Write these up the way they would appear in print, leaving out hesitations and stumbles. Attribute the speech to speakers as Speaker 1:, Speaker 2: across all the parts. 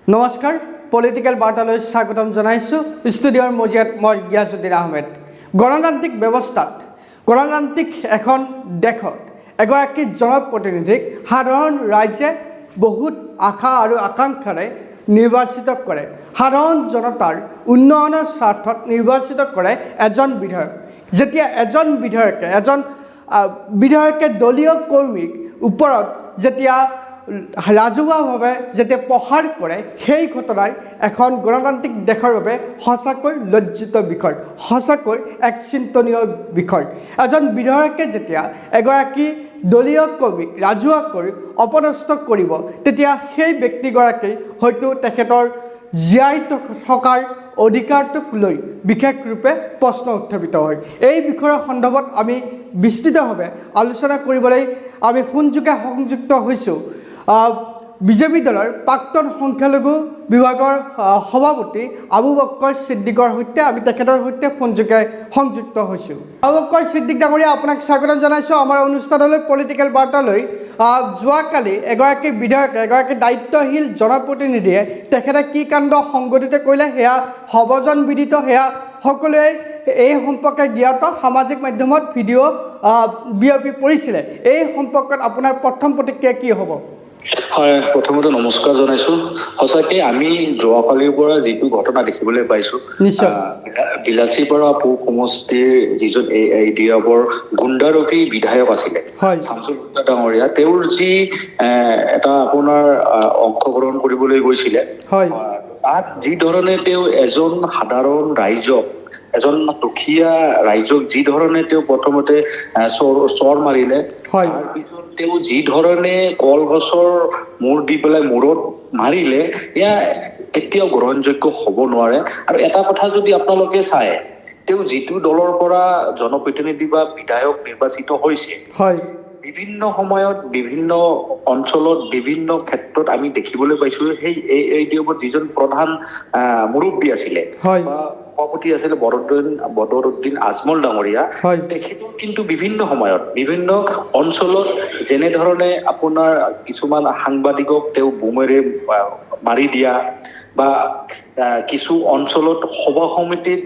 Speaker 1: নমস্কাৰ পলিটিক্যাল বাৰ্তালৈ স্বাগতম জনাইছোঁ ষ্টুডিঅ'ৰ মজিয়াত মই গিয়াছুদ্দিন আহমেদ গণতান্ত্ৰিক ব্যৱস্থাত গণতান্ত্ৰিক এখন দেশত এগৰাকী জনপ্ৰতিনিধিক সাধাৰণ ৰাইজে বহুত আশা আৰু আকাংক্ষাৰে নিৰ্বাচিত কৰে সাধাৰণ জনতাৰ উন্নয়নৰ স্বাৰ্থত নিৰ্বাচিত কৰে এজন বিধায়ক যেতিয়া এজন বিধায়কে দলীয় কৰ্মীক ওপৰত যেতিয়া ৰাজহুৱাভাৱে যেতিয়া প্ৰসাৰ কৰে সেই ঘটনাই এখন গণতান্ত্ৰিক দেশৰ বাবে সঁচাকৈ লজ্জিত বিষয় সঁচাকৈ এক চিন্তনীয় বিষয় এজন বিধায়কে যেতিয়া এগৰাকী দলীয় কৰ্মীক ৰাজহুৱাকৈ অপদস্থ কৰিব তেতিয়া সেই ব্যক্তিগৰাকী হয়তো তেখেতৰ জীয়াই থকাৰ অধিকাৰটোক লৈ বিশেষ ৰূপে প্ৰশ্ন উত্থাপিত হয় এই বিষয়ৰ সন্দৰ্ভত আমি বিস্তৃতভাৱে আলোচনা কৰিবলৈ আমি ফোনযোগে সংযুক্ত হৈছোঁ বিজেপি দলৰ প্ৰাক্তন সংখ্যালঘু বিভাগৰ সভাপতি আবু বক্কৰ ছিদ্দিকৰ সৈতে আমি তেখেতৰ সৈতে ফোনযোগে সংযুক্ত হৈছোঁ আবু বক্কৰ ছিদ্দিক ডাঙৰীয়া আপোনাক স্বাগতম জনাইছোঁ আমাৰ অনুষ্ঠানলৈ পলিটিক্যাল বাৰ্তালৈ যোৱাকালি এগৰাকী বিধায়ক এগৰাকী দায়িত্বশীল জনপ্ৰতিনিধিয়ে তেখেতে কি কাণ্ড সংঘটিত কৰিলে সেয়া সৰ্বজনবিদিত সেয়া সকলোৱে এই সম্পৰ্কে জ্ঞাত সামাজিক মাধ্যমত ভিডিঅ' বিয়পি পৰিছিলে এই সম্পৰ্কত আপোনাৰ প্ৰথম প্ৰতিক্ৰিয়া কি হ'ব
Speaker 2: হয় প্ৰথমতে নমস্কাৰ জনাইছো সঁচাকৈ আমি যোৱাকালিৰ পৰা যিটো ঘটনা দেখিবলৈ পাইছোঁ
Speaker 1: নিশ্চয়
Speaker 2: বিলাসীৰ পৰা পূব সমষ্টিৰ যিজন এডিএফৰ গুণ্ডাৰকী বিধায়ক আছিলে শামছুল হুদা ডাঙৰীয়া তেওঁৰ যি এটা আপোনাৰ অংশগ্ৰহণ কৰিবলৈ গৈছিলে তাত যি ধৰণে তেওঁ এজন সাধাৰণ ৰাইজক এজন দুখীয়া ৰাইজক যি ধৰণে তেওঁ প্ৰথমতে চৰ মাৰিলে তাৰপিছত তেওঁ যি ধৰণে কলগছৰ মূৰ দি পেলাই মূৰত মাৰিলে এয়া কেতিয়াও গ্ৰহণযোগ্য হ'ব নোৱাৰে আৰু এটা কথা যদি আপোনালোকে চায় তেওঁ যিটো দলৰ পৰা জনপ্ৰতিনিধি বা বিধায়ক নিৰ্বাচিত হৈছে বিভিন্ন সময়ত বিভিন্ন অঞ্চলত বিভিন্ন ক্ষেত্ৰত আমি দেখিবলৈ পাইছোঁ সেই এডিএফৰ যিজন প্ৰধান মুৰব্বী আছিলে বা সভাপতি আছিলে বদৰুদ্দিন আজমল ডাঙৰীয়া তেখেতৰ কিন্তু বিভিন্ন সময়ত বিভিন্ন অঞ্চলত যেনেধৰণে আপোনাৰ কিছুমান সাংবাদিকক তেওঁ বোমেৰে মাৰি দিয়া বা কিছু অঞ্চলত সভা সমিতিত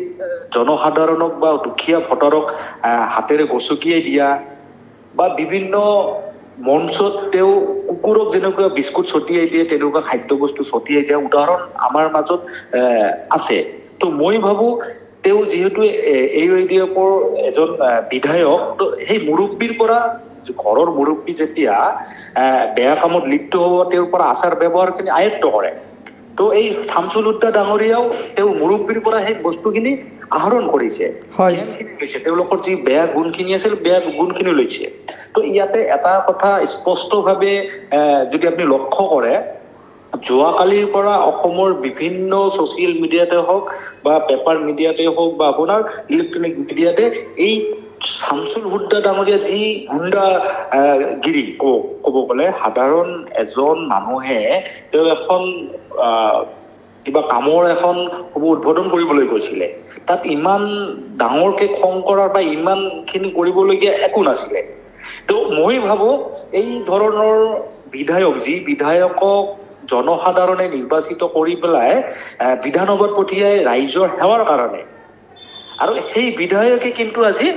Speaker 2: জনসাধাৰণক বা দুখীয়া ভোটাৰক হাতেৰে গচকিয়াই দিয়া বা বিভিন্ন মঞ্চত তেওঁ কুকুৰক যেনেকুৱা বিস্কুট ছটিয়াই দিয়ে তেনেকুৱা খাদ্যবস্তু ছটিয়াই দিয়া উদাহৰণ আমাৰ মাজত আছে তো মই ভাবোঁ তেওঁ যিহেতু এই এডিএফৰ এজন বিধায়ক তো সেই মুৰব্বীৰ পৰা ঘৰৰ মুৰব্বী যেতিয়া বেয়া কামত লিপ্ত হ'ব তেওঁৰ পৰা আচাৰ ব্যৱহাৰখিনি আয়ত্ব কৰে তো এই শামছুল হুদা ডাঙৰীয়াও তেওঁ মুৰব্বীৰ পৰা সেই বস্তুখিনি আহৰণ কৰিছে তেওঁলোকৰ যি বেয়া গুণখিনি আছিল বেয়া গুণখিনি লৈছে তো ইয়াতে এটা কথা স্পষ্টভাৱে যদি আপুনি লক্ষ্য কৰে যোৱাকালিৰ পৰা অসমৰ বিভিন্ন ছ'চিয়েল মিডিয়াতে হওক বা পেপাৰ মিডিয়াতে হওক বা আপোনাৰ ইলেক্ট্ৰনিক মিডিয়াতে এই শামছুল হুদা ডাঙৰীয়া যি গুণ্ডাগিৰি ক'ব গ'লে সাধাৰণ এজন মানুহে তেওঁ এখন কিবা কামৰ এখন উদ্বোধন কৰিবলৈ গৈছিলে তাত ইমান ডাঙৰকৈ খং কৰাৰ বা ইমানখিনি কৰিবলগীয়া একো নাছিলে তো মই ভাবোঁ এই ধৰণৰ বিধায়ক যি বিধায়কক জনসাধাৰণে নিৰ্বাচিত কৰি পেলাই বিধানসভাত পঠিয়াই ৰাইজৰ সেৱাৰ কাৰণে আৰু সেই বিধায়কে কিন্তু আজি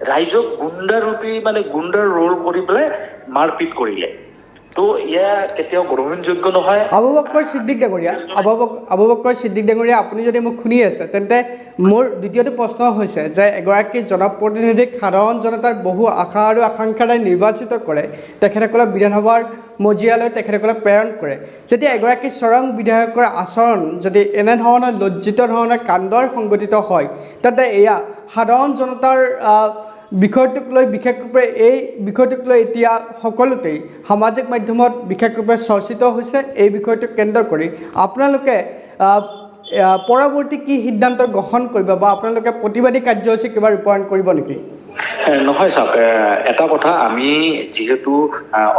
Speaker 2: ৰাইজক গুণ্ডাৰূপী গুণ্ডাৰ ৰোল কৰি পেলাই মাৰপিট কৰিলে তো এয়া কেতিয়াও গ্ৰহণযোগ্য নহয়
Speaker 1: আবু বক্কৰ ছিদ্দিক ডাঙৰীয়া আপুনি যদি মোক শুনি আছে তেন্তে মোৰ দ্বিতীয়টো প্ৰশ্ন হৈছে যে এগৰাকী জনপ্ৰতিনিধিক সাধাৰণ জনতাৰ বহু আশা আৰু আকাংক্ষাৰে নিৰ্বাচিত কৰে তেখেতসকলক বিধানসভাৰ মজিয়ালৈ তেখেতসকলক প্ৰেৰণ কৰে যেতিয়া এগৰাকী চৰম বিধায়কৰ আচৰণ যদি এনেধৰণৰ লজ্জিত ধৰণৰ কাণ্ডৰ সংঘটিত হয় তেন্তে এয়া সাধাৰণ জনতাৰ বিষয়টোক লৈ বিশেষৰূপে এই বিষয়টোক লৈ এতিয়া সকলোতেই সামাজিক মাধ্যমত বিশেষৰূপে চৰ্চিত হৈছে এই বিষয়টোক কেন্দ্ৰ কৰি আপোনালোকে পৰৱৰ্তী কি সিদ্ধান্ত গ্ৰহণ কৰিব বা আপোনালোকে প্ৰতিবাদী কাৰ্যসূচী কিবা ৰূপায়ণ কৰিব নেকি
Speaker 2: নহয় চাওক এটা কথা আমি যিহেতু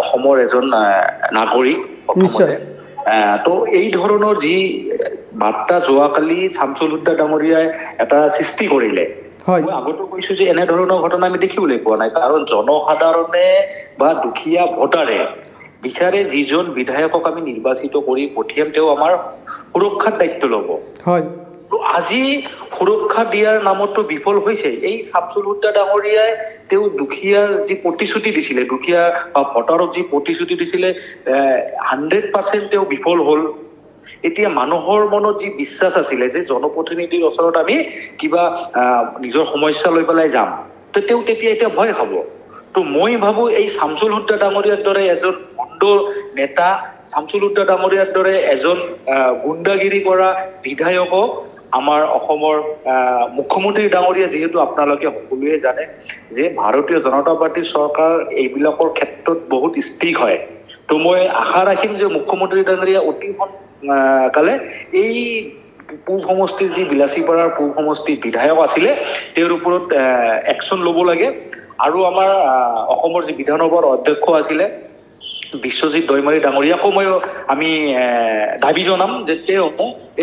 Speaker 2: অসমৰ এজন নাগৰিক
Speaker 1: নিশ্চয়
Speaker 2: তো এই ধৰণৰ যি বাৰ্তা যোৱাকালি শামছুল হুদা ডাঙৰীয়াই এটা সৃষ্টি কৰিলে মই আগতো কৈছোঁ যে এনেধৰণৰ ঘটনা আমি দেখিবলৈ পোৱা নাই কাৰণ জনসাধাৰণে বা দুখীয়া ভোটাৰে বিচাৰে যিজন বিধায়কক আমি নিৰ্বাচিত কৰি পঠিয়াম তেওঁ আমাৰ সুৰক্ষাৰ দায়িত্ব ল'ব
Speaker 1: হয়
Speaker 2: আজি সুৰক্ষা দিয়াৰ নামতো বিফল হৈছে এই শামছুল হুদা ডাঙৰীয়াই তেওঁ দুখীয়াৰ যি প্ৰতিশ্ৰুতি দিছিলে দুখীয়া বা ভোটাৰক যি প্ৰতিশ্ৰুতি দিছিলে 100% তেওঁ বিফল হ'ল এতিয়া মানুহৰ মনত যি বিশ্বাস আছিলে যে জনপ্ৰতিনিধিৰ ওচৰত আমি কিবা নিজৰ সমস্যা লৈ পেলাই যাম তো তেওঁ তেতিয়া এতিয়া ভয় খাব তো মই ভাবো এই শামছুল হুদা ডাঙৰীয়াৰ দৰে এজন গুণ্ড নেতা শামছুল হুদা ডাঙৰীয়াৰ দৰে এজন গুণ্ডাগিৰি কৰা বিধায়কক আমাৰ অসমৰ মুখ্যমন্ত্ৰী ডাঙৰীয়া যিহেতু আপোনালোকে সকলোৱে জানে যে ভাৰতীয় জনতা পাৰ্টিৰ চৰকাৰ এইবিলাকৰ ক্ষেত্ৰত বহুত স্থিৰ হয় তো মই আশা ৰাখিম যে মুখ্যমন্ত্ৰী ডাঙৰীয়া অতি কালে এই পূব সমষ্টিৰ যি বিলাসীপাৰাৰ পূব সমষ্টিৰ বিধায়ক আছিলে তেওঁৰ ওপৰত একশ্যন ল'ব লাগে আৰু আমাৰ অসমৰ যি বিধানসভাৰ অধ্যক্ষ আছিলে বিশ্বজিৎ দৈমাৰী ডাঙৰীয়াকো আমি দাবী জনাম যে তেওঁ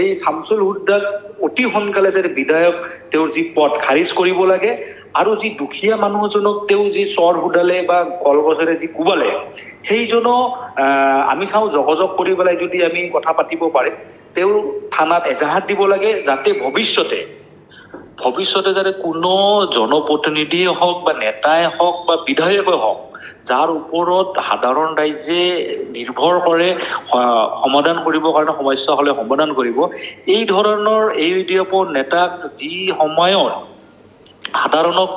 Speaker 2: এই শামছুল হুদাক অতি সোনকালে যে বিধায়ক তেওঁৰ যি পদ খাৰিজ কৰিব লাগে আৰু যি দুখীয়া মানুহজনক তেওঁ যি চৰ হুদালে বা কলগছেৰে যি কোবালে সেইজনক আমি চাওঁ যোগাযোগ কৰি পেলাই যদি আমি কথা পাতিব পাৰে তেওঁ থানাত এজাহাত দিব লাগে যাতে ভৱিষ্যতে যাতে কোনো জনপ্ৰতিনিধিয়ে হওক বা নেতাই হওক বা বিধায়কে হওক যাৰ ওপৰত সাধাৰণ ৰাইজে নিৰ্ভৰ কৰে সমাধান কৰিবৰ কাৰণে সমস্যা হ'লে সমাধান কৰিব এই ধৰণৰ AUDF নেতাক যি সময়ত সাধাৰণক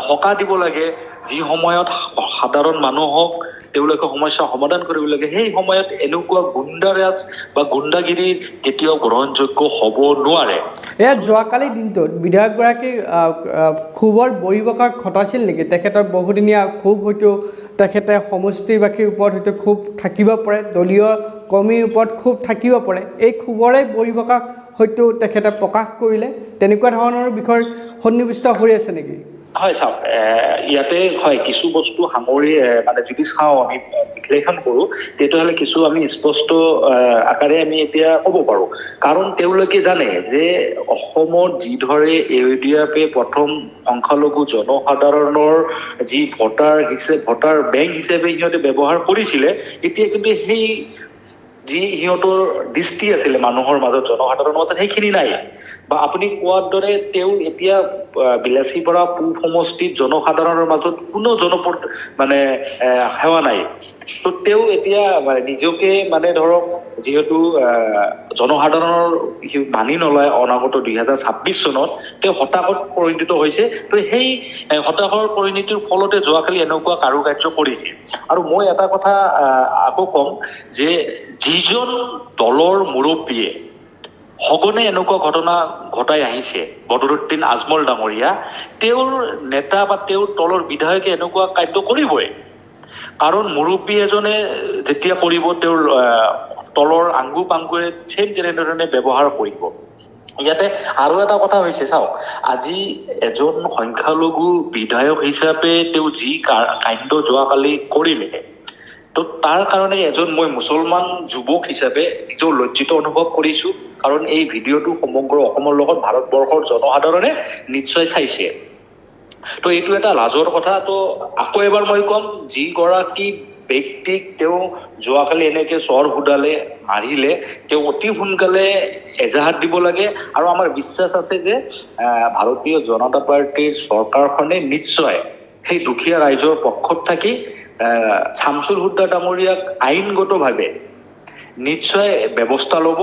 Speaker 2: হকা দিব লাগে যি সময়ত সাধাৰণ মানুহক তেওঁলোকে সমস্যা সমাধান কৰিব লাগে সেই সময়ত এনেকুৱা গুণ্ডাৰাজ বা গুণ্ডাগিৰি কেতিয়াও গ্ৰহণযোগ্য হ'ব নোৱাৰে
Speaker 1: এয়া যোৱাকালি দিনটোত বিধায়কগৰাকী ক্ষোভৰ বহিবকাৰ ঘটাইছিল নেকি তেখেতৰ বহুদিনীয়া ক্ষোভ হয়তো তেখেতে সমষ্টিবাসীৰ ওপৰত হয়তো ক্ষোভ থাকিব পাৰে দলীয় কৰ্মীৰ ওপৰত ক্ষোভ থাকিব পাৰে এই ক্ষোভৰে বহিবকাক হয়তো তেখেতে প্ৰকাশ কৰিলে তেনেকুৱা ধৰণৰ বিষয় সন্নিৱিষ্ট হৈ আছে নেকি
Speaker 2: হয় চাওক ইয়াতে হয় কিছু বস্তু সামৰি মানে যদি চাওঁ আমি বিশ্লেষণ কৰোঁ তেতিয়াহ'লে কিছু আমি স্পষ্ট আকাৰে আমি এতিয়া ক'ব পাৰোঁ কাৰণ তেওঁলোকে জানে যে অসমত যিদৰে AUDFে প্ৰথম সংখ্যালঘু জনসাধাৰণৰ যি ভোটাৰ বেংক হিচাপে সিহঁতে ব্যৱহাৰ কৰিছিলে এতিয়া কিন্তু সেই যি সিহঁতৰ দৃষ্টি আছিলে মানুহৰ মাজত জনসাধাৰণৰ মাজত সেইখিনি নাই বা আপুনি কোৱাৰ দৰে তেওঁ এতিয়া বিলাসীপাৰা পূব সমষ্টিত জনসাধাৰণৰ মাজত কোনো মানে সেৱা নাই তো তেওঁ এতিয়া নিজকে মানে ধৰক যিহেতু জনসাধাৰণৰ মানি নলয় অনাগত 2026 চনত তেওঁ হতাশত পৰিণত হৈছে তো সেই হতাশৰ পৰিণতিৰ ফলতে যোৱাকালি এনেকুৱা কাৰুকাৰ্য কৰিছে আৰু মই এটা কথা আকৌ ক'ম যে যিজন দলৰ মুৰব্বীয়ে সঘনে এনেকুৱা ঘটনা ঘটাই আহিছে বদৰুদ্দিন আজমল ডাঙৰীয়া তেওঁৰ নেতা বা তেওঁৰ তলৰ বিধায়কে এনেকুৱা কাৰ্য কৰিবই কাৰণ মুৰব্বী এজনে যেতিয়া কৰিব তেওঁৰ তলৰ আংগু পাংগুৰে চেম তেনেধৰণে ব্যৱহাৰ কৰিব ইয়াতে আৰু এটা কথা হৈছে চাওক আজি এজন সংখ্যালঘু বিধায়ক হিচাপে তেওঁ যি কাণ্ড যোৱাকালি কৰিলে তো তাৰ কাৰণে এজন মই মুছলমান যুৱক হিচাপে নিজেও লজ্জিত অনুভৱ কৰিছোঁ কাৰণ এই ভিডিঅ'টো সমগ্ৰ অসমৰ লগত ভাৰতবৰ্ষৰ জনসাধাৰণে নিশ্চয় চাইছে তো এইটো এটা লাজৰ কথা তো আকৌ এবাৰ মই ক'ম যিগৰাকী ব্যক্তিক তেওঁ যোৱাকালি এনেকে চৰ হুদালে মাৰিলে তেওঁ অতি সোনকালে এজাহাত দিব লাগে আৰু আমাৰ বিশ্বাস আছে যে ভাৰতীয় জনতা পাৰ্টিৰ চৰকাৰখনে নিশ্চয় সেই দুখীয়া ৰাইজৰ পক্ষত থাকি শামছুল হুদা ডাঙৰীয়াক আইনগতভাৱে নিশ্চয় ব্যৱস্থা ল'ব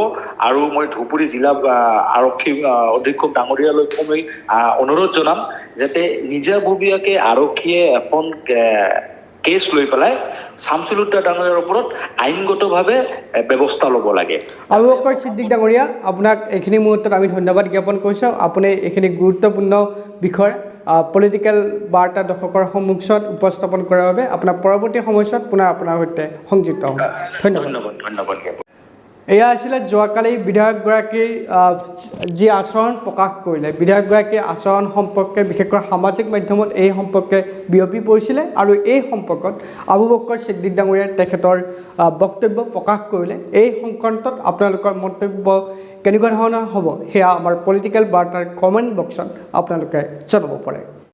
Speaker 2: আৰু মই ধুবুৰী জিলা আৰক্ষী অধীক্ষক ডাঙৰীয়ালৈ মই অনুৰোধ জনাম যাতে নিজাববীয়াকে আৰক্ষীয়ে এখন কেছ লৈ পেলাই শামছুল হুদা ডাঙৰীয়াৰ ওপৰত আইনগতভাৱে ব্যৱস্থা ল'ব লাগে
Speaker 1: আবু বকৰ ছিদ্দিক ডাঙৰীয়া আপোনাক এইখিনি মুহূৰ্তত আমি ধন্যবাদ জ্ঞাপন কৰিছোঁ আপুনি এইখিনি গুৰুত্বপূৰ্ণ বিষয় পলিটিকেল বাৰ্তা দৰ্শকৰ সন্মুখত উপস্থাপন কৰাৰ বাবে আপোনাৰ পৰৱৰ্তী সময়ছোৱাত পুনৰ আপোনাৰ সৈতে সংযুক্ত হ'ম
Speaker 2: ধন্যবাদ
Speaker 1: এয়া আছিলে যোৱাকালি বিধায়কগৰাকীৰ যি আচৰণ প্ৰকাশ কৰিলে বিধায়কগৰাকীৰ আচৰণ সম্পৰ্কে বিশেষকৈ সামাজিক মাধ্যমত এই সম্পৰ্কে বিয়পি পৰিছিলে আৰু এই সম্পৰ্কত আবু বকৰ ছিদ্দিক ডাঙৰীয়াই তেখেতৰ বক্তব্য প্ৰকাশ কৰিলে এই সংক্ৰান্তত আপোনালোকৰ মন্তব্য কেনেকুৱা ধৰণৰ হ'ব সেয়া আমাৰ পলিটিকেল বাৰ্তাৰ কমেণ্ট বক্সত আপোনালোকে জনাব পাৰে